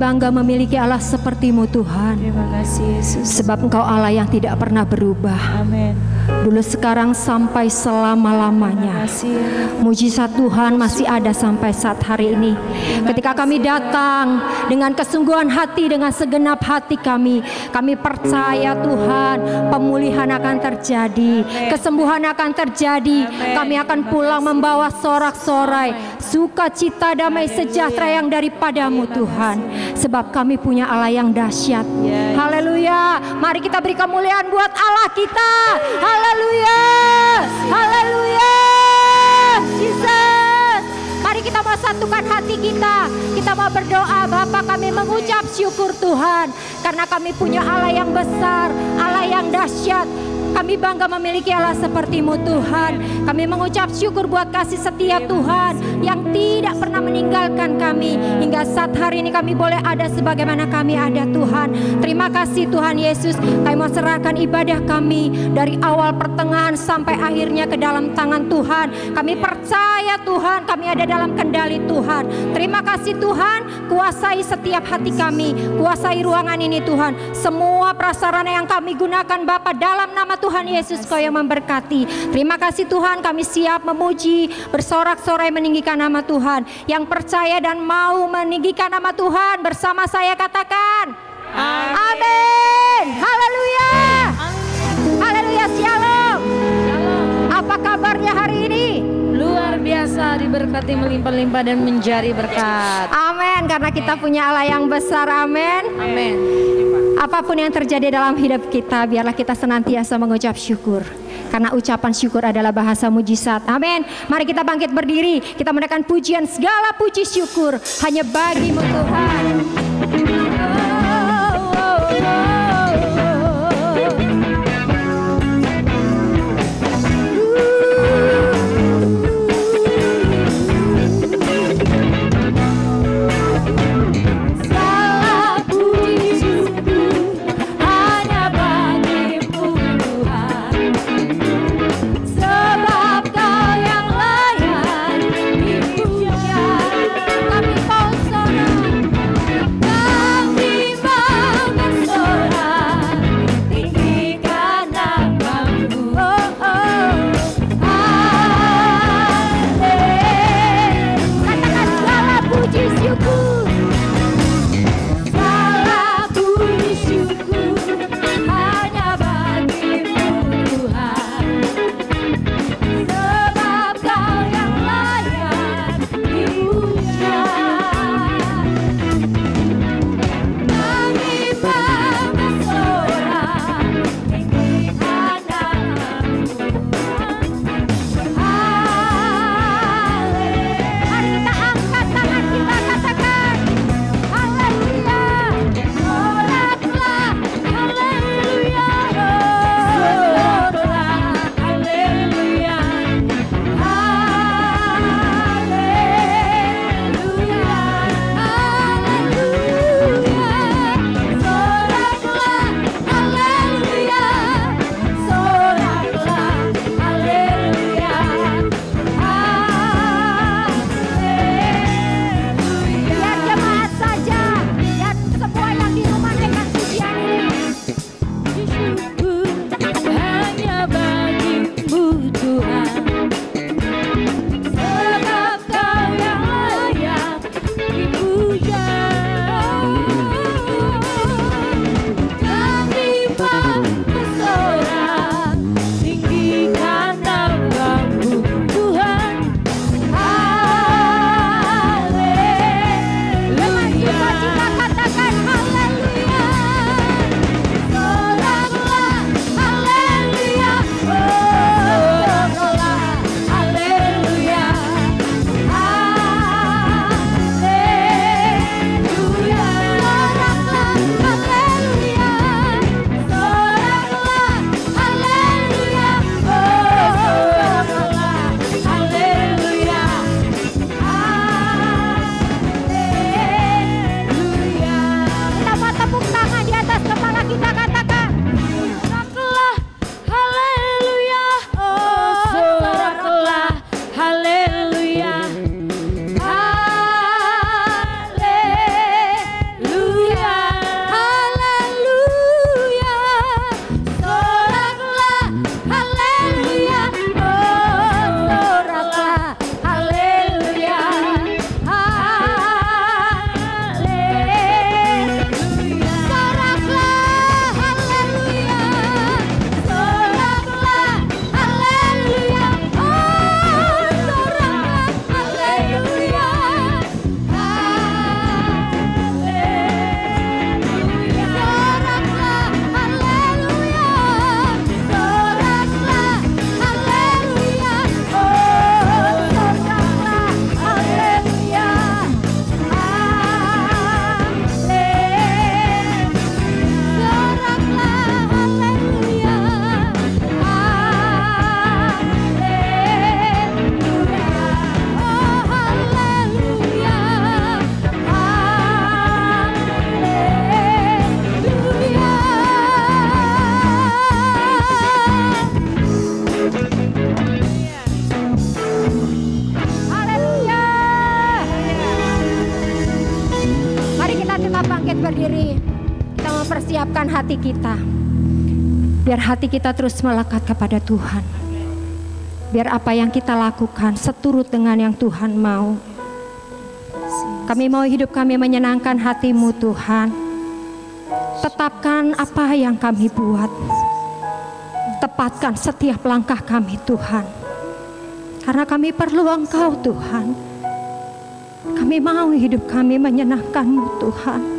bangga memiliki Allah seperti-Mu Tuhan. Terima kasih Yesus. Sebab Engkau Allah yang tidak pernah berubah. Amin. Dulu, sekarang, sampai selama-lamanya. Mujizat Tuhan masih ada sampai saat hari ini. Ketika kami datang dengan kesungguhan hati, dengan segenap hati kami percaya Tuhan, pemulihan akan terjadi, kesembuhan akan terjadi. Kami akan pulang membawa sorak-sorai, sukacita, damai sejahtera yang daripadamu Tuhan. Sebab kami punya Allah yang dahsyat. Haleluya. Mari kita beri kemuliaan buat Allah kita. Haleluya. Haleluya. Jesus. Mari kita mau satukan hati kita. Kita mau berdoa. Bapa, kami mengucap syukur Tuhan, karena kami punya Allah yang besar, Allah yang dahsyat. Kami bangga memiliki Allah seperti-Mu Tuhan. Kami mengucap syukur buat kasih setia Tuhan yang tidak pernah meninggalkan kami. Hingga saat hari ini kami boleh ada sebagaimana kami ada Tuhan. Terima kasih Tuhan Yesus. Kami mau serahkan ibadah kami dari awal pertengahan sampai akhirnya ke dalam tangan Tuhan. Kami percaya Tuhan, kami ada dalam kendali Tuhan. Terima kasih Tuhan, kuasai setiap hati kami, kuasai ruangan ini Tuhan. Semua prasarana yang kami gunakan Bapa, dalam nama Tuhan Yesus Kau yang memberkati. Terima kasih Tuhan, kami siap memuji, bersorak-sorai meninggikan nama Tuhan. Yang percaya dan mau meninggikan nama Tuhan bersama saya katakan amin. Haleluya. Haleluya. Shalom. Apa kabarnya hari ini? Luar biasa, diberkati melimpah-limpah dan menjadi berkat. Amin, karena kita punya Allah yang besar. Amin. Amin. Apapun yang terjadi dalam hidup kita, biarlah kita senantiasa mengucap syukur. Karena ucapan syukur adalah bahasa mujizat. Amin. Mari kita bangkit berdiri. Kita menaikkan pujian, segala puji syukur hanya bagi-Mu Tuhan. Kami mau sorak siapkan hati kita. Biar hati kita terus melekat kepada Tuhan. Biar apa yang kita lakukan seturut dengan yang Tuhan mau. Kami mau hidup kami menyenangkan hati-Mu Tuhan. Tetapkan apa yang kami buat. Tepatkan setiap langkah kami Tuhan. Karena kami perlu Engkau Tuhan. Kami mau hidup kami menyenangkan-Mu Tuhan.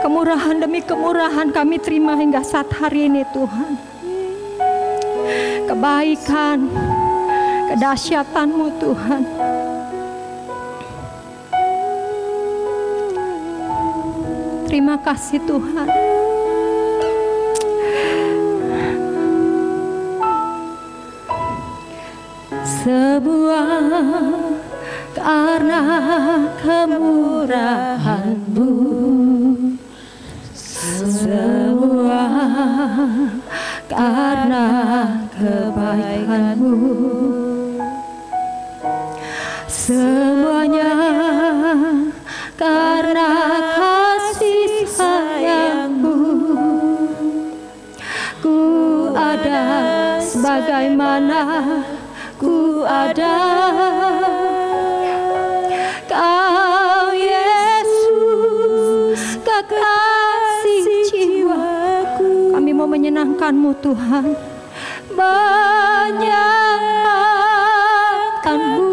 Kemurahan demi kemurahan kami terima hingga saat hari ini Tuhan. Kebaikan, kedahsyatan-Mu Tuhan. Terima kasih Tuhan. Semua karena kemurahan-Mu, semua karena kebaikan-Mu, semuanya karena kasih sayang-Mu. Ku ada sebagaimana ku ada. Kau Yesus, kekasih jiwaku. Kami mau menyenangkan-Mu Tuhan. Menyenangkan-Mu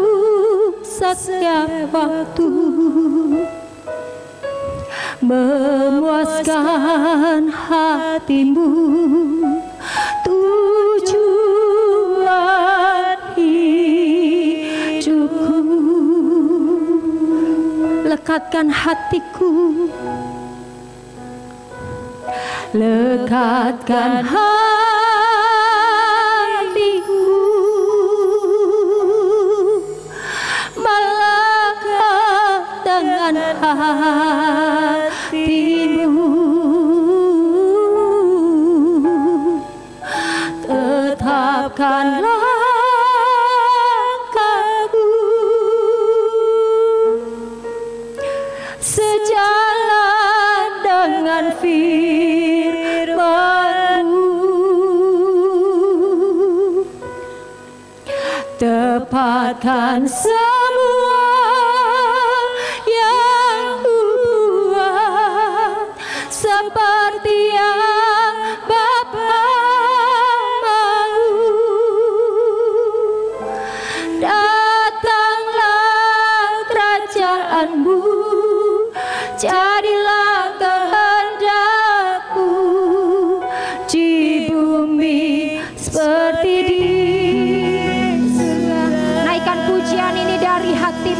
setiap waktu. Memuaskan hati-Mu, tujuan hidupku. Lekatkan hatiku, lekatkan hatiku, melekat dengan hati-Mu. Tetapkanlah langkahku sejalan dengan firman-Mu. Tepatkan semua yang ku buat seperti yang Bapa mau. Datanglah kerajaan-Mu, jadilah kehendak-Mu di bumi seperti di surga. Naikkan pujian ini dari hati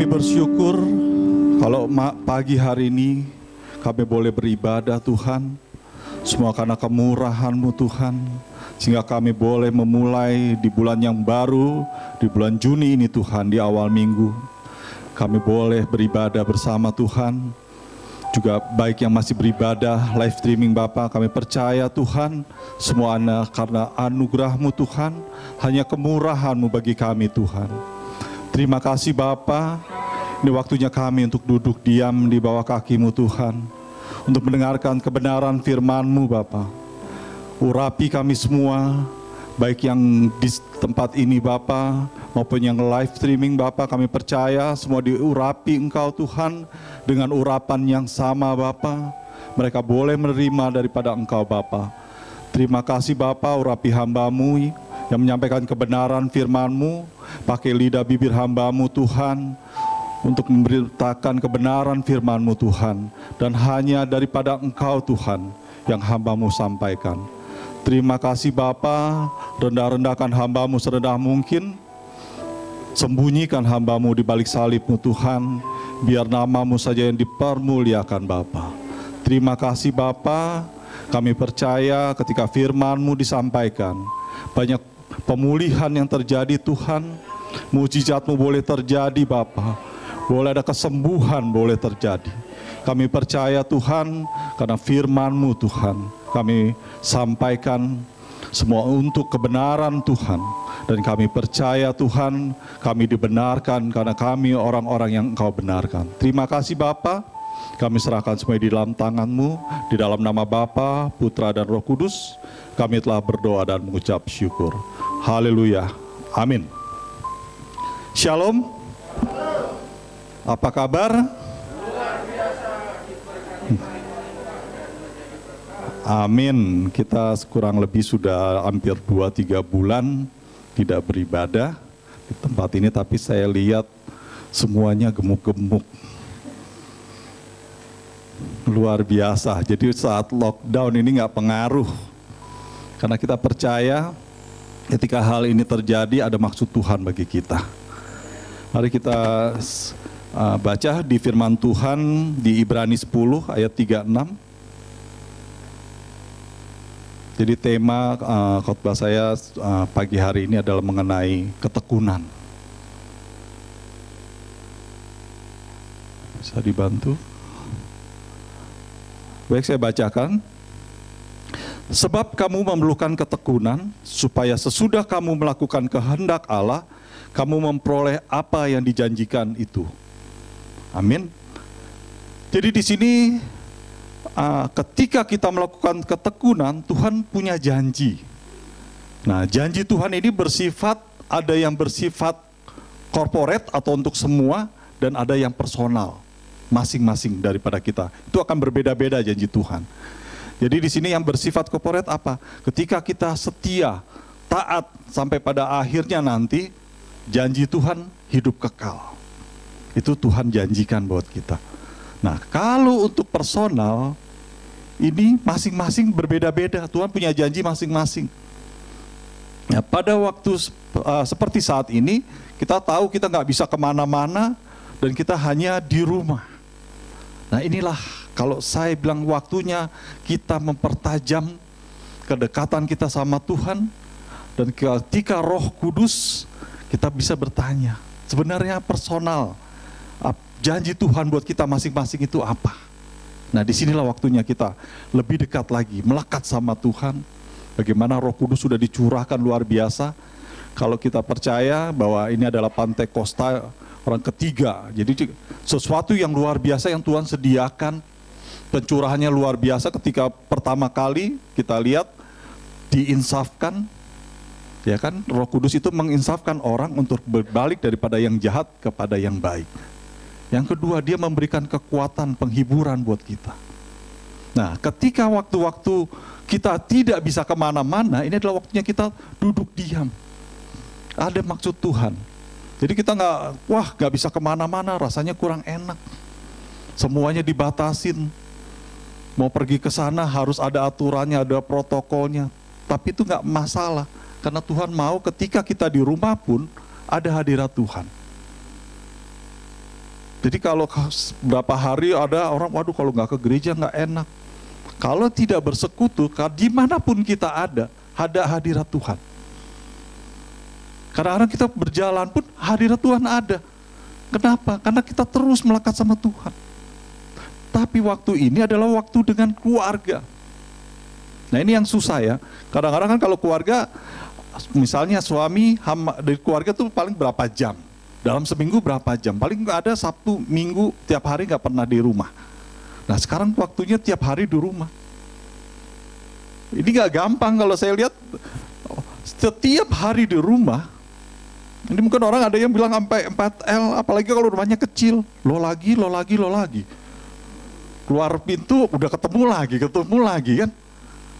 Kami bersyukur kalau pagi hari ini kami boleh beribadah Tuhan. Semua karena kemurahan-Mu Tuhan. Sehingga kami boleh memulai di bulan yang baru, di bulan Juni ini Tuhan, di awal minggu. Kami boleh beribadah bersama Tuhan. Juga baik yang masih beribadah live streaming Bapa, kami percaya Tuhan, semua karena anugerah-Mu Tuhan, hanya kemurahan-Mu bagi kami Tuhan. Terima kasih Bapa, ini waktunya kami untuk duduk diam di bawah kaki-Mu Tuhan, untuk mendengarkan kebenaran firman-Mu Bapa. Urapi kami semua, baik yang di tempat ini Bapa, maupun yang live streaming Bapa, kami percaya semua diurapi Engkau Tuhan, dengan urapan yang sama Bapa. Mereka boleh menerima daripada Engkau Bapa. Terima kasih Bapa, urapi hamba-Mu yang menyampaikan kebenaran firman-Mu, pakai lidah bibir hamba-Mu Tuhan, untuk memberitakan kebenaran firman-Mu Tuhan, dan hanya daripada Engkau Tuhan yang hamba-Mu sampaikan. Terima kasih Bapa, rendah-rendahkan hamba-Mu serendah mungkin, sembunyikan hamba-Mu di balik salib-Mu Tuhan, biar nama-Mu saja yang dipermuliakan Bapa. Terima kasih Bapa, kami percaya ketika firman-Mu disampaikan, banyak pemulihan yang terjadi Tuhan, mujizat-Mu boleh terjadi Bapa, boleh ada kesembuhan boleh terjadi. Kami percaya Tuhan, karena firman-Mu Tuhan, kami sampaikan semua untuk kebenaran Tuhan. Dan kami percaya Tuhan, kami dibenarkan karena kami orang-orang yang Engkau benarkan. Terima kasih Bapa, kami serahkan semua di dalam tangan-Mu, di dalam nama Bapa, Putra dan Roh Kudus, kami telah berdoa dan mengucap syukur. Haleluya, amin. Shalom. Apa kabar? Amin. Kita kurang lebih sudah hampir 2-3 bulan tidak beribadah di tempat ini, tapi saya lihat semuanya gemuk-gemuk. Luar biasa. Jadi saat lockdown ini nggak pengaruh. Karena kita percaya ketika hal ini terjadi ada maksud Tuhan bagi kita. Mari kita baca di firman Tuhan di Ibrani 10 ayat 36. Jadi tema khotbah saya pagi hari ini adalah mengenai ketekunan. Bisa dibantu? Baik, saya bacakan. Sebab kamu memerlukan ketekunan, supaya sesudah kamu melakukan kehendak Allah, kamu memperoleh apa yang dijanjikan itu. Amin. Jadi di sini ketika kita melakukan ketekunan, Tuhan punya janji. Nah, janji Tuhan ini bersifat, ada yang bersifat corporate atau untuk semua, dan ada yang personal, masing-masing daripada kita. Itu akan berbeda-beda janji Tuhan. Jadi di sini yang bersifat corporate apa? Ketika kita setia, taat sampai pada akhirnya nanti, janji Tuhan hidup kekal. Itu Tuhan janjikan buat kita. Nah, kalau untuk personal, ini masing-masing berbeda-beda. Tuhan punya janji masing-masing. Nah, pada waktu seperti saat ini, kita tahu kita nggak bisa kemana-mana, dan kita hanya di rumah. Nah, inilah kalau saya bilang waktunya kita mempertajam kedekatan kita sama Tuhan, dan ketika Roh Kudus, kita bisa bertanya, sebenarnya personal, janji Tuhan buat kita masing-masing itu apa? Nah, disinilah waktunya kita lebih dekat lagi, melekat sama Tuhan. Bagaimana Roh Kudus sudah dicurahkan luar biasa. Kalau kita percaya bahwa ini adalah Pantekosta orang ketiga. Jadi sesuatu yang luar biasa yang Tuhan sediakan. Pencurahannya luar biasa ketika pertama kali kita lihat diinsafkan. Ya kan, Roh Kudus itu menginsafkan orang untuk berbalik daripada yang jahat kepada yang baik. Yang kedua, dia memberikan kekuatan penghiburan buat kita. Nah, ketika waktu-waktu kita tidak bisa kemana-mana, ini adalah waktunya kita duduk diam. Ada maksud Tuhan. Jadi kita nggak bisa kemana-mana, rasanya kurang enak. Semuanya dibatasin. Mau pergi ke sana harus ada aturannya, ada protokolnya. Tapi itu nggak masalah. Karena Tuhan mau ketika kita di rumah pun ada hadirat Tuhan. Jadi kalau berapa hari ada orang, waduh kalau nggak ke gereja nggak enak. Kalau tidak bersekutu, dimanapun kita ada hadirat Tuhan. Kadang-kadang kita berjalan pun hadirat Tuhan ada. Kenapa? Karena kita terus melekat sama Tuhan. Tapi waktu ini adalah waktu dengan keluarga. Nah ini yang susah ya. Kadang-kadang kan kalau keluarga, misalnya suami dari keluarga tuh paling berapa jam. Dalam seminggu berapa jam. Paling nggak ada Sabtu, Minggu, tiap hari nggak pernah di rumah. Nah sekarang waktunya tiap hari di rumah. Ini nggak gampang kalau saya lihat. Setiap hari di rumah. Ini mungkin orang ada yang bilang sampai 4L, apalagi kalau rumahnya kecil. Lo lagi. Keluar pintu udah ketemu lagi kan.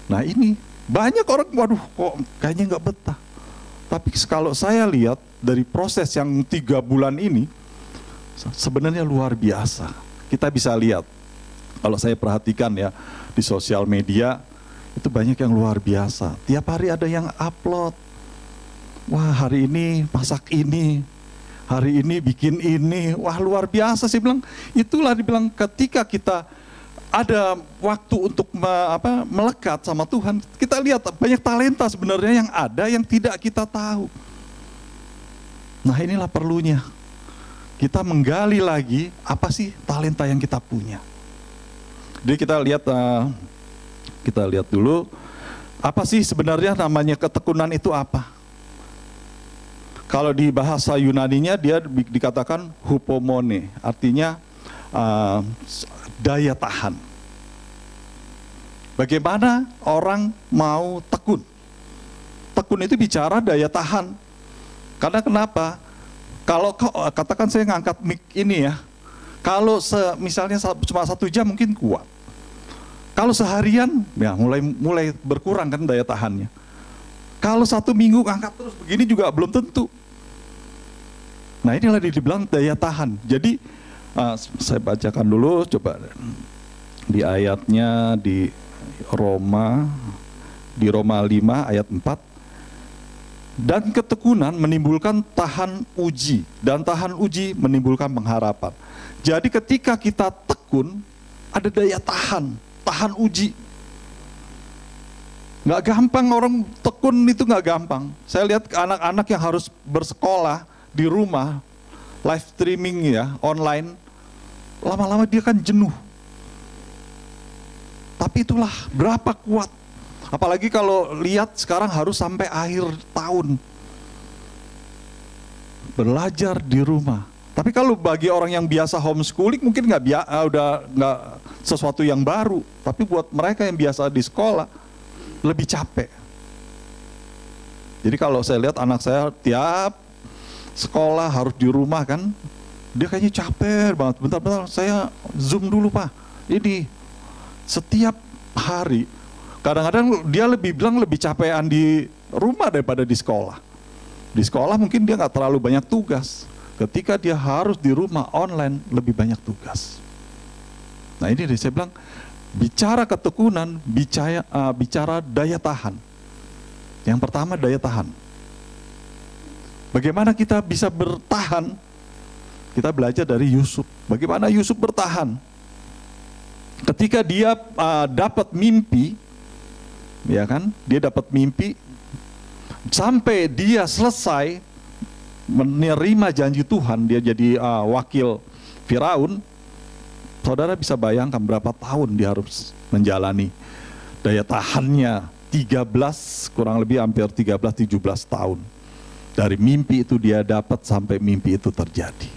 Nah ini banyak orang, waduh kok kayaknya nggak betah. Tapi kalau saya lihat dari proses yang 3 bulan ini, sebenarnya luar biasa. Kita bisa lihat, kalau saya perhatikan ya di sosial media, itu banyak yang luar biasa. Tiap hari ada yang upload. Wah hari ini masak ini, hari ini bikin ini. Wah luar biasa sih bilang. Itulah dibilang ketika kita ada waktu untuk melekat sama Tuhan, kita lihat banyak talenta sebenarnya yang ada yang tidak kita tahu. Nah inilah perlunya kita menggali lagi apa sih talenta yang kita punya. Jadi kita lihat dulu apa sih sebenarnya namanya ketekunan itu apa. Kalau di bahasa Yunaninya dia dikatakan hupomone, artinya daya tahan. Bagaimana orang mau tekun? Tekun itu bicara daya tahan. Karena kenapa? Kalau katakan saya ngangkat mic ini ya, kalau misalnya cuma 1 jam mungkin kuat. Kalau seharian ya mulai berkurang kan daya tahannya. Kalau 1 minggu angkat terus begini juga belum tentu. Nah inilah dibilang daya tahan. Jadi saya bacakan dulu coba di ayatnya di Roma 5 ayat 4. Dan ketekunan menimbulkan tahan uji, dan tahan uji menimbulkan pengharapan. Jadi ketika kita tekun, ada daya tahan uji. Nggak gampang orang tekun itu nggak gampang. Saya lihat anak-anak yang harus bersekolah di rumah, live streaming ya, online, lama-lama dia kan jenuh. Tapi itulah berapa kuat. Apalagi kalau lihat sekarang harus sampai akhir tahun belajar di rumah. Tapi kalau bagi orang yang biasa homeschooling mungkin udah nggak sesuatu yang baru. Tapi buat mereka yang biasa di sekolah lebih capek. Jadi kalau saya lihat anak saya tiap sekolah harus di rumah kan, dia kayaknya capek banget. Bentar-bentar saya zoom dulu Pak. Ini setiap hari. Kadang-kadang dia lebih capean di rumah daripada di sekolah. Di sekolah mungkin dia nggak terlalu banyak tugas. Ketika dia harus di rumah online, lebih banyak tugas. Nah ini saya bilang, bicara ketekunan, bicara daya tahan. Yang pertama daya tahan. Bagaimana kita bisa bertahan? Kita belajar dari Yusuf. Bagaimana Yusuf bertahan? Ketika dia dapat mimpi, ya kan, dia dapat mimpi sampai dia selesai menerima janji Tuhan, dia jadi wakil Firaun. Saudara bisa bayangkan berapa tahun dia harus menjalani daya tahannya, 13 kurang lebih hampir 13-17 tahun. Dari mimpi itu dia dapat sampai mimpi itu terjadi.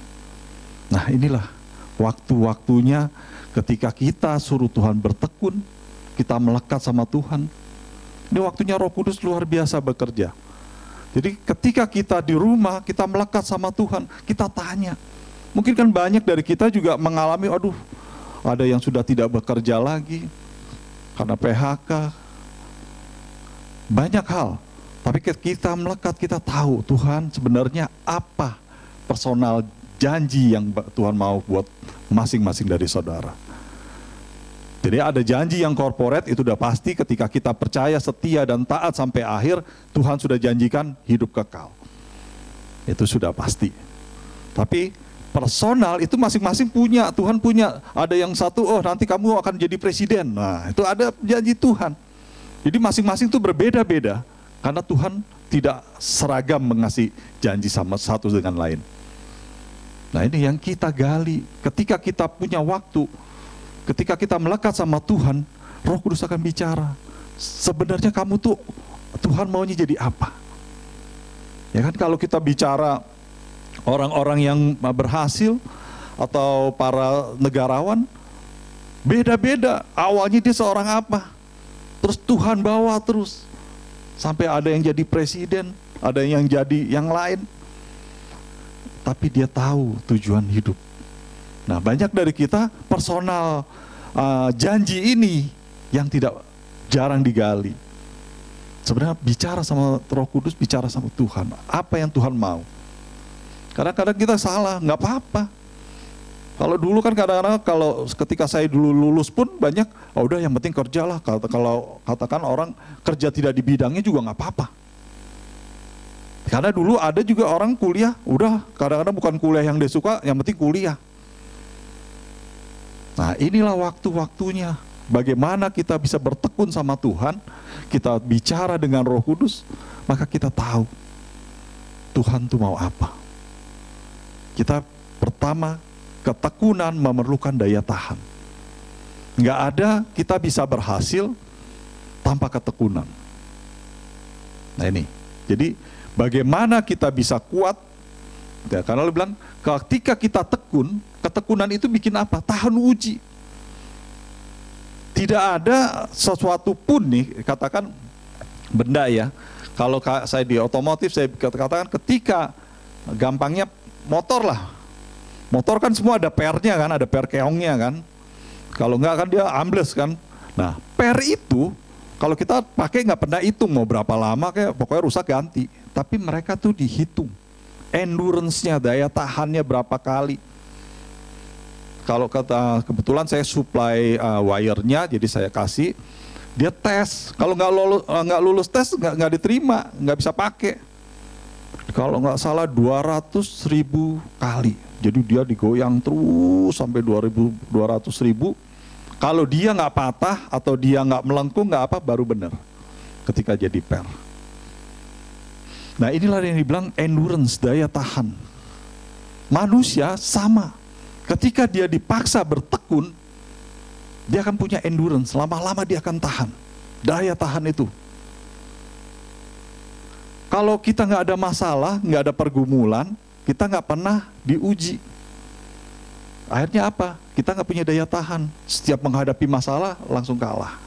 Nah inilah waktu-waktunya ketika kita suruh Tuhan bertekun, kita melekat sama Tuhan. Ini waktunya Roh Kudus luar biasa bekerja. Jadi ketika kita di rumah, kita melekat sama Tuhan, kita tanya. Mungkin kan banyak dari kita juga mengalami, aduh, ada yang sudah tidak bekerja lagi karena PHK. Banyak hal. Tapi kita melekat, kita tahu Tuhan sebenarnya apa personal janji yang Tuhan mau buat masing-masing dari saudara. Jadi ada janji yang corporate, itu udah pasti ketika kita percaya, setia dan taat sampai akhir, Tuhan sudah janjikan hidup kekal. Itu sudah pasti. Tapi personal itu masing-masing punya, Tuhan punya. Ada yang satu, oh nanti kamu akan jadi presiden. Nah, itu ada janji Tuhan. Jadi masing-masing itu berbeda-beda. Karena Tuhan tidak seragam mengasih janji sama satu dengan lain. Nah, ini yang kita gali. Ketika kita punya waktu, ketika kita melekat sama Tuhan, Roh Kudus akan bicara. Sebenarnya kamu tuh, Tuhan maunya jadi apa? Ya kan, kalau kita bicara orang-orang yang berhasil atau para negarawan, beda-beda. Awalnya dia seorang apa? Terus Tuhan bawa terus. Sampai ada yang jadi presiden, ada yang jadi yang lain. Tapi dia tahu tujuan hidup. Nah, banyak dari kita personal janji ini yang tidak jarang digali. Sebenarnya bicara sama Roh Kudus, bicara sama Tuhan. Apa yang Tuhan mau? Kadang-kadang kita salah, nggak apa-apa. Kalau dulu kan kadang-kadang kalau ketika saya dulu lulus pun banyak, oh udah yang penting kerjalah. Kalau katakan orang kerja tidak di bidangnya juga nggak apa-apa. Karena dulu ada juga orang kuliah, udah kadang-kadang bukan kuliah yang dia suka, yang penting kuliah. Nah, inilah waktu-waktunya. Bagaimana kita bisa bertekun sama Tuhan, kita bicara dengan Roh Kudus, maka kita tahu Tuhan tuh mau apa. Kita pertama, ketekunan memerlukan daya tahan. Nggak ada kita bisa berhasil tanpa ketekunan. Nah ini, jadi bagaimana kita bisa kuat? Ya, karena lo bilang, ketika kita tekun, ketekunan itu bikin apa? Tahan uji. Tidak ada sesuatu pun nih, katakan benda ya. Kalau saya di otomotif, saya katakan ketika gampangnya motor lah. Motor kan semua ada pernya kan, ada per keongnya kan. Kalau enggak kan dia ambles kan. Nah, per itu kalau kita pakai nggak pernah hitung mau berapa lama, kayak pokoknya rusak ganti. Tapi mereka tuh dihitung. Endurance-nya, daya tahannya berapa kali. Kalau kebetulan saya supply wire-nya, jadi saya kasih, dia tes. Kalau nggak lulus tes, nggak diterima, nggak bisa pakai. Kalau nggak salah 200.000 kali. Jadi dia digoyang terus sampai 200.000. Kalau dia nggak patah atau dia nggak melengkung, nggak apa, baru benar. Ketika jadi per. Nah, inilah yang dibilang endurance, daya tahan. Manusia sama. Ketika dia dipaksa bertekun, dia akan punya endurance. Lama-lama dia akan tahan. Daya tahan itu. Kalau kita nggak ada masalah, nggak ada pergumulan, kita nggak pernah diuji. Akhirnya apa? Kita nggak punya daya tahan. Setiap menghadapi masalah, langsung kalah.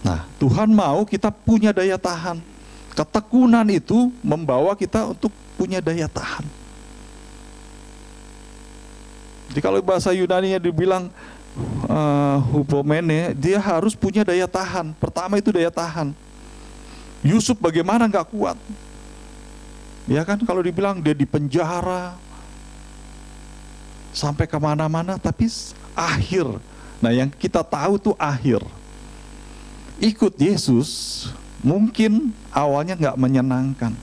Nah, Tuhan mau kita punya daya tahan. Ketekunan itu membawa kita untuk punya daya tahan. Jadi kalau bahasa Yunani-nya dibilang hupomene, dia harus punya daya tahan. Pertama itu daya tahan. Yusuf bagaimana nggak kuat? Ya kan, kalau dibilang dia di penjara, sampai kemana-mana, tapi akhir. Nah, yang kita tahu tuh akhir. Ikut Yesus mungkin awalnya nggak menyenangkan.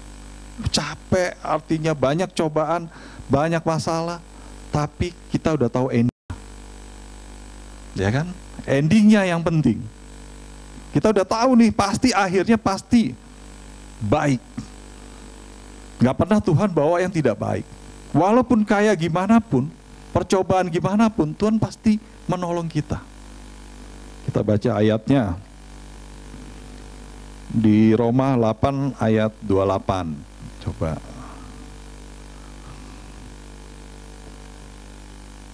Capek, artinya banyak cobaan, banyak masalah. Tapi kita udah tahu ending, ya kan? Endingnya yang penting. Kita udah tahu nih, pasti akhirnya pasti baik. Gak pernah Tuhan bawa yang tidak baik. Walaupun kayak gimana pun, percobaan gimana pun, Tuhan pasti menolong kita. Kita baca ayatnya di Roma 8 ayat 28. Coba.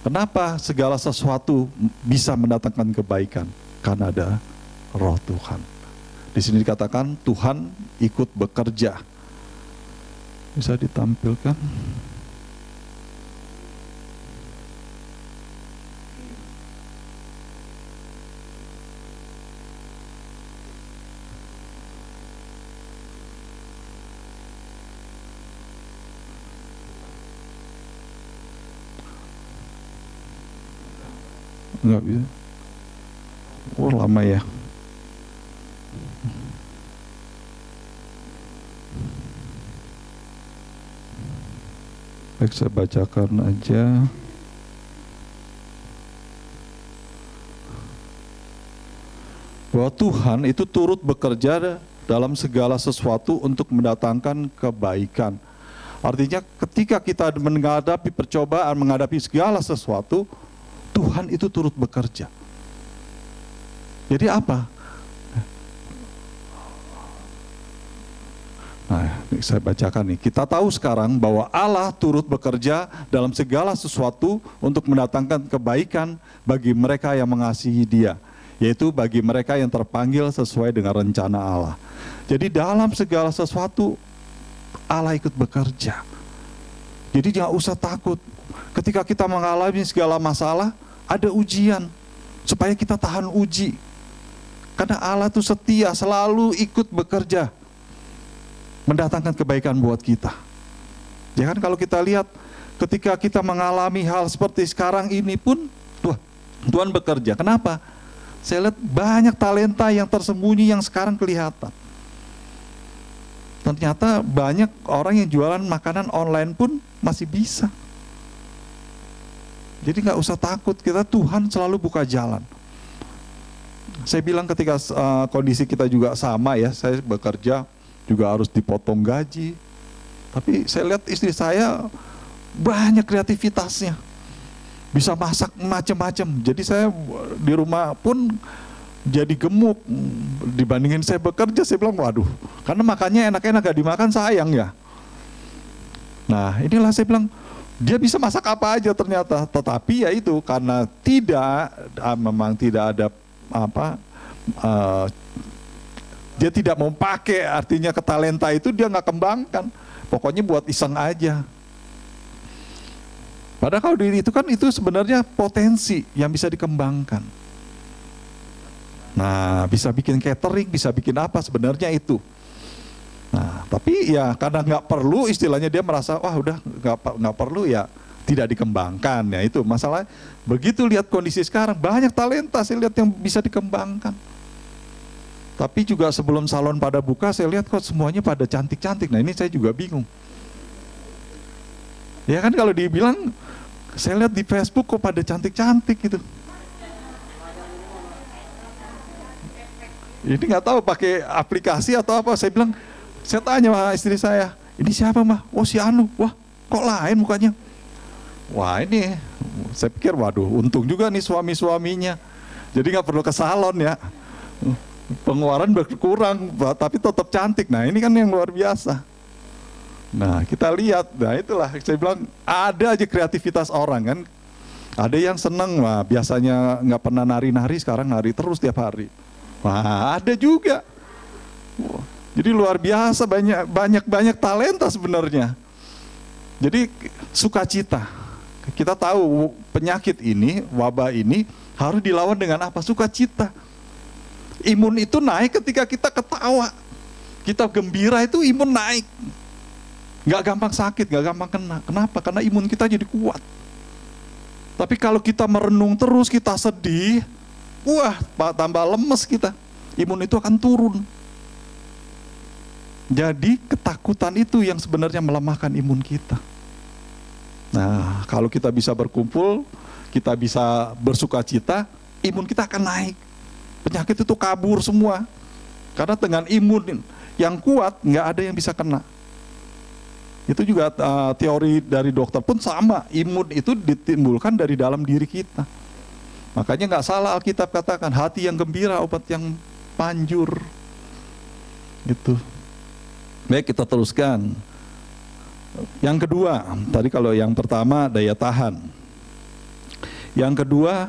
Kenapa segala sesuatu bisa mendatangkan kebaikan? Karena ada Roh Tuhan. Di sini dikatakan Tuhan ikut bekerja. Bisa ditampilkan? Enggak bisa. Oh, lama ya. Baik, saya bacakan aja. Bahwa Tuhan itu turut bekerja dalam segala sesuatu untuk mendatangkan kebaikan. Artinya ketika kita menghadapi percobaan, menghadapi segala sesuatu, Tuhan itu turut bekerja. Jadi apa? Nah, saya bacakan nih. Kita tahu sekarang bahwa Allah turut bekerja dalam segala sesuatu untuk mendatangkan kebaikan bagi mereka yang mengasihi Dia, yaitu bagi mereka yang terpanggil sesuai dengan rencana Allah. Jadi dalam segala sesuatu Allah ikut bekerja. Jadi jangan usah takut. Ketika kita mengalami segala masalah, ada ujian supaya kita tahan uji. Karena Allah itu setia, selalu ikut bekerja mendatangkan kebaikan buat kita. Ya kan, kalau kita lihat ketika kita mengalami hal seperti sekarang ini pun Tuhan bekerja. Kenapa? Saya lihat banyak talenta yang tersembunyi yang sekarang kelihatan. Ternyata banyak orang yang jualan makanan online pun masih bisa. Jadi nggak usah takut, kita Tuhan selalu buka jalan. Saya bilang ketika kondisi kita juga sama ya, saya bekerja juga harus dipotong gaji. Tapi saya lihat istri saya banyak kreativitasnya, bisa masak macam-macam. Jadi saya di rumah pun jadi gemuk dibandingin saya bekerja. Saya bilang waduh, karena makannya enak-enak gak dimakan sayang ya. Nah inilah saya bilang dia bisa masak apa aja ternyata. Tetapi ya itu karena memang tidak ada dia tidak mau pakai, artinya ketalenta itu dia nggak kembangkan. Pokoknya buat iseng aja. Padahal kalau diri itu kan itu sebenarnya potensi yang bisa dikembangkan. Nah, bisa bikin catering, bisa bikin apa sebenarnya itu. Nah, tapi ya karena nggak perlu, istilahnya dia merasa wah udah nggak perlu ya tidak dikembangkan ya itu masalah. Begitu lihat kondisi sekarang banyak talenta saya lihat yang bisa dikembangkan. Tapi juga sebelum salon pada buka, saya lihat kok semuanya pada cantik-cantik. Nah ini saya juga bingung. Ya kan kalau dibilang, saya lihat di Facebook kok pada cantik-cantik gitu. Ini nggak tahu pakai aplikasi atau apa. Saya bilang, saya tanya sama istri saya, ini siapa mah? Oh si Anu. Wah kok lain mukanya? Wah ini, saya pikir waduh untung juga nih suami-suaminya. Jadi nggak perlu ke salon ya. Pengeluaran berkurang tapi tetap cantik. Nah ini kan yang luar biasa. Nah kita lihat, nah itulah saya bilang ada aja kreativitas orang kan. Ada yang seneng, wah biasanya nggak pernah nari-nari sekarang nari terus tiap hari. Wah ada juga. Jadi luar biasa banyak talenta sebenarnya. Jadi sukacita. Kita tahu penyakit ini, wabah ini harus dilawan dengan apa? Sukacita. Imun itu naik ketika kita ketawa, kita gembira itu imun naik. Gak gampang sakit, gak gampang kena. Kenapa? Karena imun kita jadi kuat. Tapi kalau kita merenung terus, kita sedih, wah tambah lemes kita. Imun itu akan turun. Jadi ketakutan itu yang sebenarnya melemahkan imun kita. Nah kalau kita bisa berkumpul, kita bisa bersukacita, imun kita akan naik. Penyakit itu kabur semua. Karena dengan imun yang kuat, nggak ada yang bisa kena. Itu juga teori dari dokter pun sama. Imun itu ditimbulkan dari dalam diri kita. Makanya nggak salah Alkitab katakan, hati yang gembira, obat yang manjur. Gitu. Baik, kita teruskan. Yang kedua, tadi kalau yang pertama daya tahan. Yang kedua,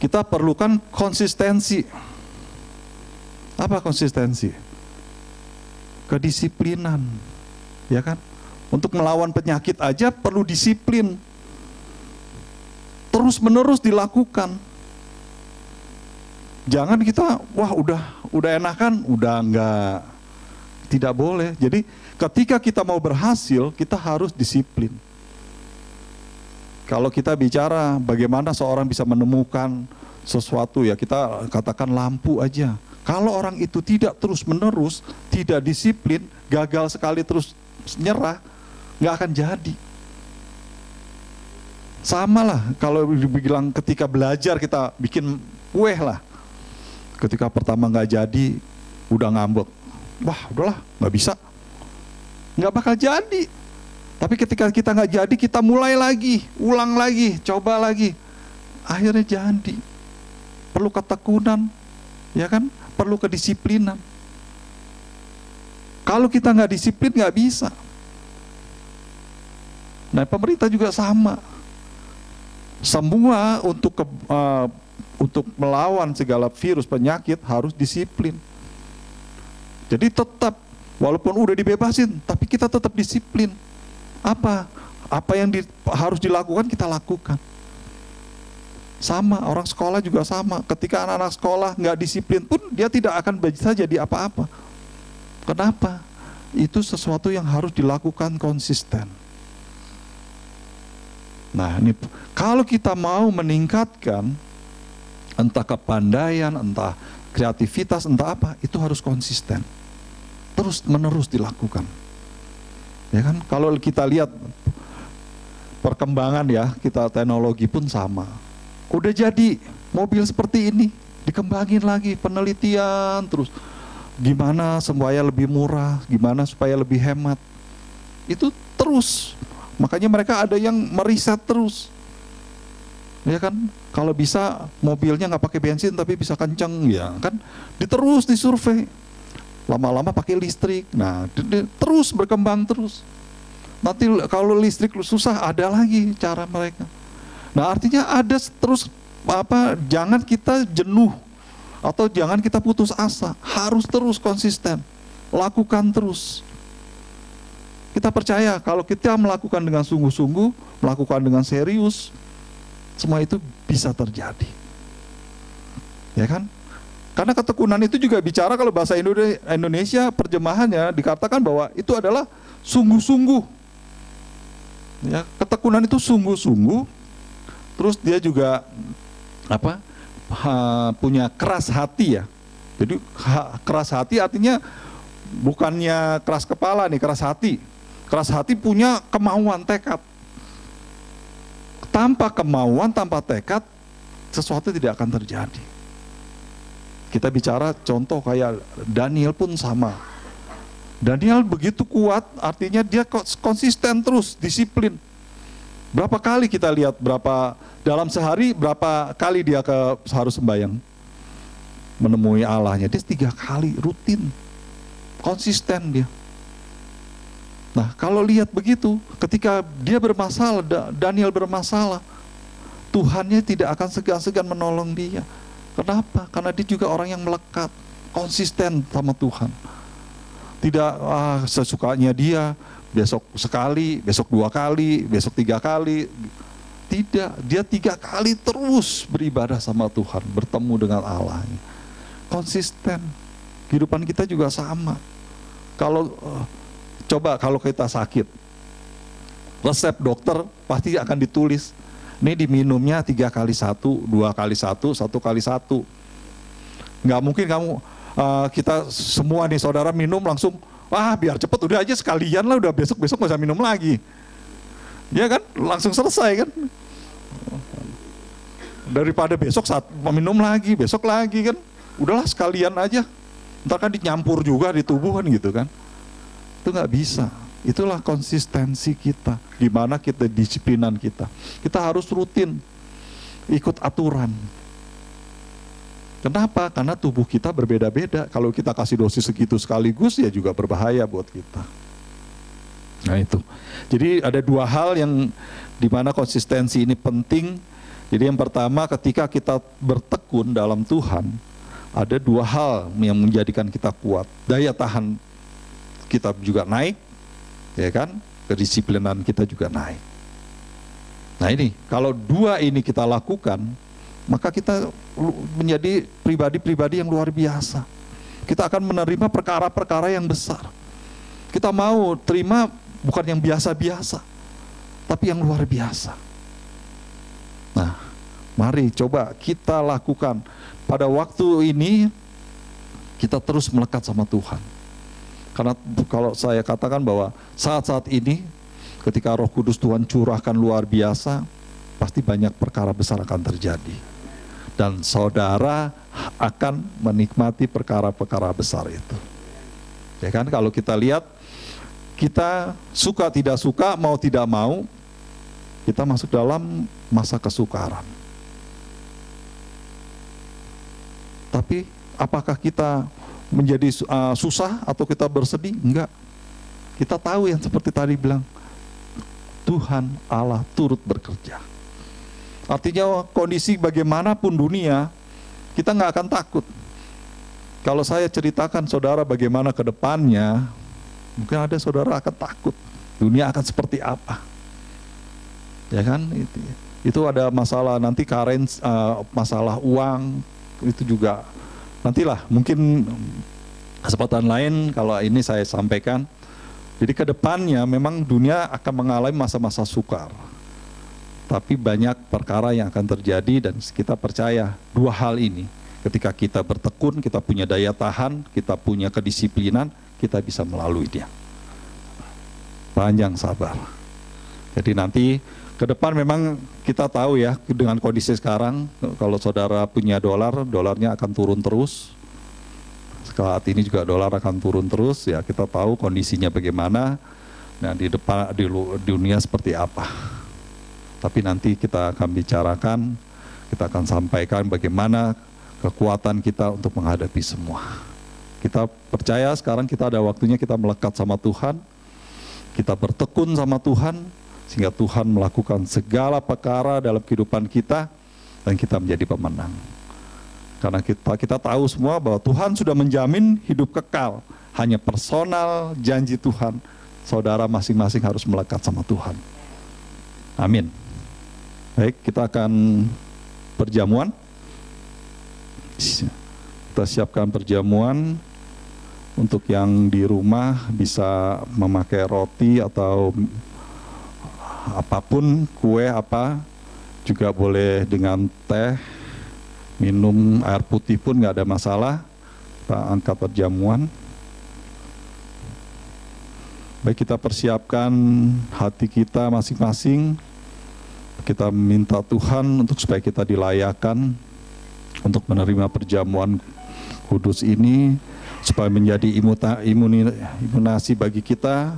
kita perlukan konsistensi. Apa konsistensi? Kedisiplinan, ya kan? Untuk melawan penyakit aja perlu disiplin. Terus menerus dilakukan. Jangan kita, wah udah enakan, udah enggak. Tidak boleh. Jadi ketika kita mau berhasil, kita harus disiplin. Kalau kita bicara bagaimana seorang bisa menemukan sesuatu ya, kita katakan lampu aja. Kalau orang itu tidak terus menerus, tidak disiplin, gagal sekali terus nyerah, nggak akan jadi. Sama lah, kalau dibilang ketika belajar kita bikin kue lah. Ketika pertama nggak jadi, udah ngambek. Wah udahlah, nggak bisa. Nggak bakal jadi. Tapi ketika kita nggak jadi, kita mulai lagi, ulang lagi, coba lagi. Akhirnya jadi. Perlu ketekunan, ya kan? Perlu kedisiplinan. Kalau kita nggak disiplin, nggak bisa. Nah, pemerintah juga sama. Semua untuk melawan segala virus penyakit harus disiplin. Jadi tetap, walaupun udah dibebasin, tapi kita tetap disiplin. Apa yang harus dilakukan kita lakukan. Sama, orang sekolah juga sama. Ketika anak-anak sekolah nggak disiplin pun dia tidak akan bisa jadi apa-apa. Kenapa? Itu sesuatu yang harus dilakukan konsisten. Nah, ini kalau kita mau meningkatkan entah kepandaian, entah kreativitas, entah apa, itu harus konsisten. Terus menerus dilakukan. Ya kan? Kalau kita lihat perkembangan ya, kita teknologi pun sama. Udah jadi mobil seperti ini, dikembangin lagi, penelitian terus. Gimana supaya lebih murah, gimana supaya lebih hemat. Itu terus. Makanya mereka ada yang meriset terus. Ya kan? Kalau bisa mobilnya nggak pakai bensin tapi bisa kenceng, ya kan? Diterus disurvei. Lama-lama pakai listrik. Nah, terus berkembang terus. Nanti kalau listrik susah, ada lagi cara mereka. Nah, artinya ada terus jangan kita jenuh atau jangan kita putus asa. Harus terus konsisten. Lakukan terus. Kita percaya kalau kita melakukan dengan sungguh-sungguh, melakukan dengan serius, semua itu bisa terjadi. Ya kan? Karena ketekunan itu juga bicara, kalau bahasa Indonesia terjemahannya dikatakan bahwa itu adalah sungguh-sungguh. Ya, ketekunan itu sungguh-sungguh. Terus dia juga punya keras hati ya. Jadi keras hati artinya bukannya keras kepala nih, keras hati. Keras hati punya kemauan, tekad. Tanpa kemauan, tanpa tekad, sesuatu tidak akan terjadi. Kita bicara contoh kayak Daniel pun sama. Daniel begitu kuat, artinya dia konsisten terus, disiplin. Berapa kali kita lihat, dalam sehari berapa kali dia harus sembahyang menemui Allahnya. Dia 3 kali rutin, konsisten dia. Nah, kalau lihat begitu, ketika dia bermasalah, Daniel bermasalah, Tuhannya tidak akan segan-segan menolong dia. Kenapa? Karena dia juga orang yang melekat, konsisten sama Tuhan. Tidak sesukanya dia, besok sekali, besok 2 kali, besok 3 kali. Tidak, dia 3 kali terus beribadah sama Tuhan, bertemu dengan Allahnya. Konsisten. Kehidupan kita juga sama. Coba kalau kita sakit, resep dokter pasti akan ditulis, ini diminumnya 3 kali 1, 2 kali 1, 1 kali 1. Nggak mungkin kita semua nih saudara minum langsung, biar cepet udah aja sekalian lah, udah besok-besok nggak usah minum lagi. Ya kan, langsung selesai kan. Daripada besok minum lagi, besok lagi kan, udahlah sekalian aja. Ntar kan dinyampur juga di tubuh kan gitu kan. Itu nggak bisa. Itulah konsistensi kita, gimana kita disiplinan kita. Kita harus rutin ikut aturan. Kenapa? Karena tubuh kita berbeda-beda. Kalau kita kasih dosis segitu sekaligus ya juga berbahaya buat kita. Nah itu. Jadi ada 2 hal yang dimana konsistensi ini penting. Jadi yang pertama, ketika kita bertekun dalam Tuhan, ada 2 hal yang menjadikan kita kuat. Daya tahan kita juga naik, ya kan? Kedisiplinan kita juga naik. Nah ini, kalau 2 ini kita lakukan, maka kita menjadi pribadi-pribadi yang luar biasa. Kita akan menerima perkara-perkara yang besar. Kita mau terima bukan yang biasa-biasa, tapi yang luar biasa. Nah, mari coba kita lakukan. Pada waktu ini, kita terus melekat sama Tuhan. Karena kalau saya katakan bahwa saat-saat ini, ketika Roh Kudus Tuhan curahkan luar biasa, pasti banyak perkara besar akan terjadi. Dan saudara akan menikmati perkara-perkara besar itu. Ya kan, kalau kita lihat, kita suka tidak suka, mau tidak mau, kita masuk dalam masa kesukaran. Tapi apakah kita menjadi susah atau kita bersedih? Enggak. Kita tahu yang seperti tadi bilang, Tuhan Allah turut bekerja. Artinya kondisi bagaimanapun dunia, kita nggak akan takut. Kalau saya ceritakan saudara bagaimana ke depannya, mungkin ada saudara akan takut. Dunia akan seperti apa? Ya kan? Itu ada masalah nanti masalah uang, itu juga nantilah mungkin kesempatan lain kalau ini saya sampaikan. Jadi ke depannya memang dunia akan mengalami masa-masa sukar. Tapi banyak perkara yang akan terjadi dan kita percaya dua hal ini. Ketika kita bertekun, kita punya daya tahan, kita punya kedisiplinan, kita bisa melalui dia. Panjang sabar. Jadi nanti ke depan memang kita tahu ya dengan kondisi sekarang, kalau saudara punya dolar, dolarnya akan turun terus. Saat ini juga dolar akan turun terus, ya kita tahu kondisinya bagaimana. Nah di depan di dunia seperti apa. Tapi nanti kita akan bicarakan, kita akan sampaikan bagaimana kekuatan kita untuk menghadapi semua. Kita percaya sekarang kita ada waktunya kita melekat sama Tuhan, kita bertekun sama Tuhan, sehingga Tuhan melakukan segala perkara dalam kehidupan kita, dan kita menjadi pemenang. Karena kita tahu semua bahwa Tuhan sudah menjamin hidup kekal, hanya personal janji Tuhan, saudara masing-masing harus melekat sama Tuhan. Amin. Baik, kita akan perjamuan. Kita siapkan perjamuan. Untuk yang di rumah bisa memakai roti atau apapun, kue apa, juga boleh dengan teh, minum air putih pun nggak ada masalah. Kita angkat perjamuan. Baik, kita persiapkan hati kita masing-masing. Kita minta Tuhan untuk supaya kita dilayakkan untuk menerima perjamuan kudus ini, supaya menjadi imunasi bagi kita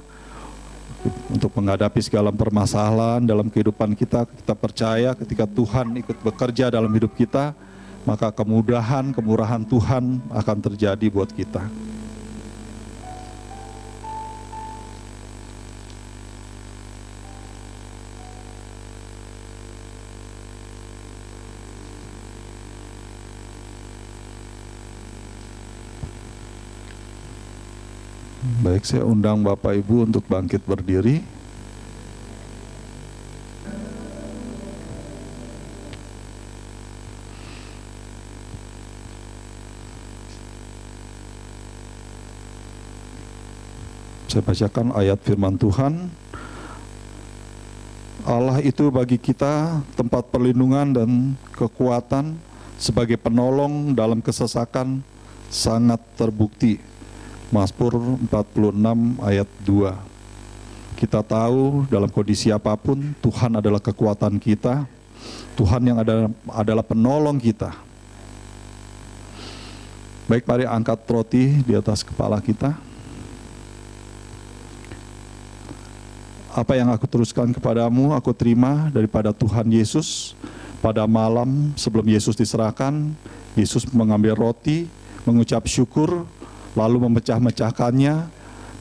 untuk menghadapi segala permasalahan dalam kehidupan kita. Kita percaya ketika Tuhan ikut bekerja dalam hidup kita, maka kemurahan Tuhan akan terjadi buat kita. Baik, saya undang Bapak Ibu untuk bangkit berdiri. Saya bacakan ayat firman Tuhan. Allah itu bagi kita tempat perlindungan dan kekuatan, sebagai penolong dalam kesesakan sangat terbukti. Mazmur 46 ayat 2. Kita tahu dalam kondisi apapun, Tuhan adalah kekuatan kita, Tuhan yang adalah penolong kita. Baik, mari angkat roti di atas kepala kita. Apa yang aku teruskan kepadamu, aku terima daripada Tuhan Yesus. Pada malam sebelum Yesus diserahkan, Yesus mengambil roti, mengucap syukur, lalu memecah-mecahkannya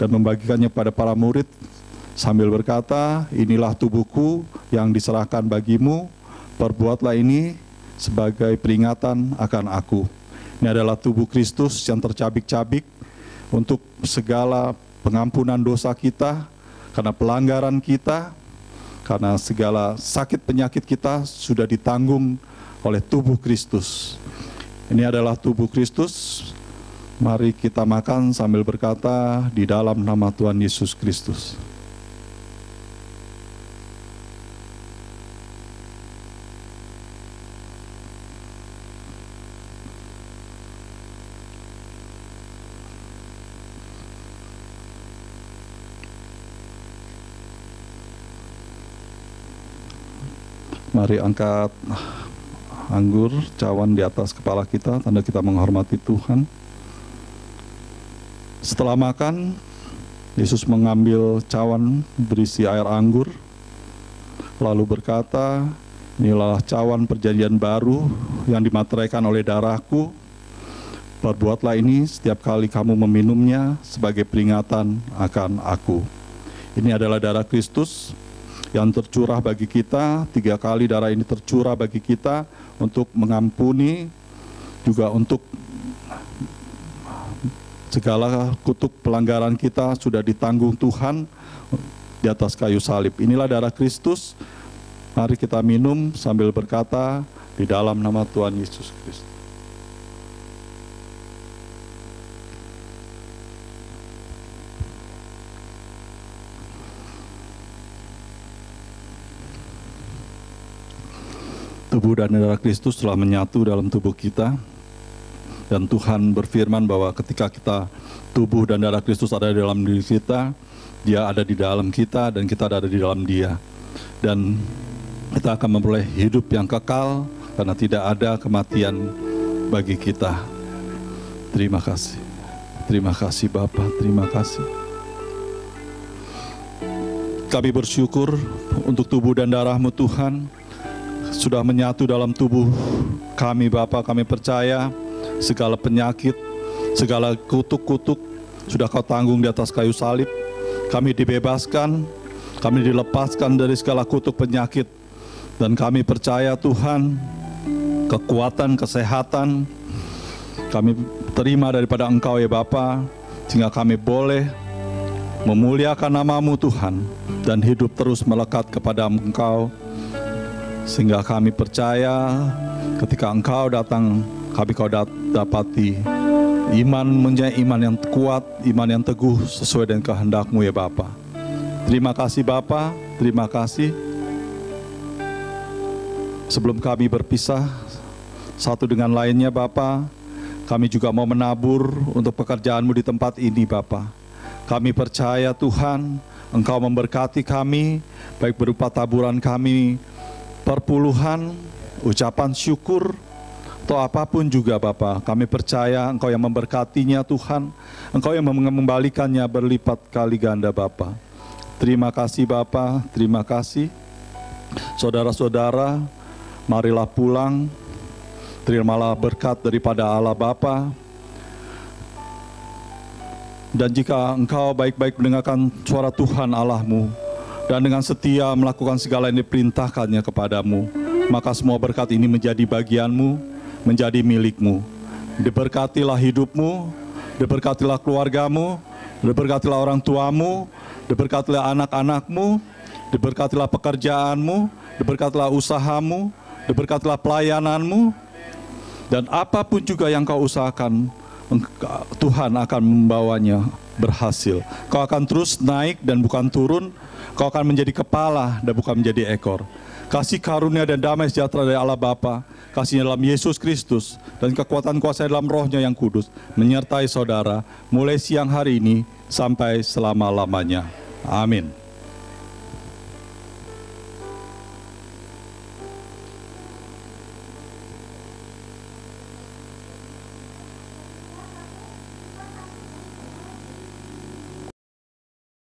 dan membagikannya pada para murid sambil berkata, inilah tubuhku yang diserahkan bagimu, perbuatlah ini sebagai peringatan akan aku. Ini adalah tubuh Kristus yang tercabik-cabik untuk segala pengampunan dosa kita, karena pelanggaran kita, karena segala sakit penyakit kita sudah ditanggung oleh tubuh Kristus. Ini adalah tubuh Kristus. Mari kita makan sambil berkata, di dalam nama Tuhan Yesus Kristus. Mari angkat anggur cawan di atas kepala kita, tanda kita menghormati Tuhan. Setelah makan, Yesus mengambil cawan berisi air anggur, lalu berkata, inilah cawan perjanjian baru yang dimateraikan oleh darahku. Perbuatlah ini setiap kali kamu meminumnya sebagai peringatan akan aku. Ini adalah darah Kristus yang tercurah bagi kita. 3 kali darah ini tercurah bagi kita untuk mengampuni, juga untuk segala kutuk pelanggaran kita sudah ditanggung Tuhan di atas kayu salib. Inilah darah Kristus. Mari kita minum sambil berkata, di dalam nama Tuhan Yesus Kristus. Tubuh dan darah Kristus telah menyatu dalam tubuh kita. Dan Tuhan berfirman bahwa ketika kita, tubuh dan darah Kristus ada di dalam diri kita, Dia ada di dalam kita dan kita ada di dalam Dia. Dan kita akan memperoleh hidup yang kekal karena tidak ada kematian bagi kita. Terima kasih. Terima kasih Bapa, terima kasih. Kami bersyukur untuk tubuh dan darah-Mu Tuhan, sudah menyatu dalam tubuh kami Bapa. Kami percaya segala penyakit, segala kutuk-kutuk sudah Kau tanggung di atas kayu salib. Kami dibebaskan, kami dilepaskan dari segala kutuk penyakit. Dan kami percaya Tuhan, kekuatan, kesehatan kami terima daripada Engkau ya Bapa, sehingga kami boleh memuliakan nama-Mu Tuhan dan hidup terus melekat kepada Engkau. Sehingga kami percaya ketika Engkau datang, Kau dapati iman menjadi iman yang kuat, iman yang teguh sesuai dengan kehendak-Mu ya Bapa. Terima kasih Bapa, terima kasih. Sebelum kami berpisah satu dengan lainnya Bapa, kami juga mau menabur untuk pekerjaan-Mu di tempat ini Bapa. Kami percaya Tuhan, Engkau memberkati kami, baik berupa taburan kami, perpuluhan, ucapan syukur, atau apapun juga Bapa. Kami percaya Engkau yang memberkatinya Tuhan, Engkau yang mengembalikannya berlipat kali ganda Bapa. Terima kasih Bapa, terima kasih. Saudara-saudara, marilah pulang, terimalah berkat daripada Allah Bapa. Dan jika engkau baik-baik mendengarkan suara Tuhan Allah-Mu, dan dengan setia melakukan segala yang diperintahkannya kepadamu, maka semua berkat ini menjadi bagianmu, menjadi milikmu. Diberkatilah hidupmu, diberkatilah keluargamu, diberkatilah orang tuamu, diberkatilah anak-anakmu, diberkatilah pekerjaanmu, diberkatilah usahamu, diberkatilah pelayananmu, dan apapun juga yang kau usahakan, Tuhan akan membawanya berhasil. Kau akan terus naik dan bukan turun. Kau akan menjadi kepala dan bukan menjadi ekor. Kasih karunia dan damai sejahtera dari Allah Bapa, kasihnya dalam Yesus Kristus, dan kekuatan kuasa dalam Roh-Nya yang kudus menyertai saudara mulai siang hari ini sampai selama-lamanya. Amin.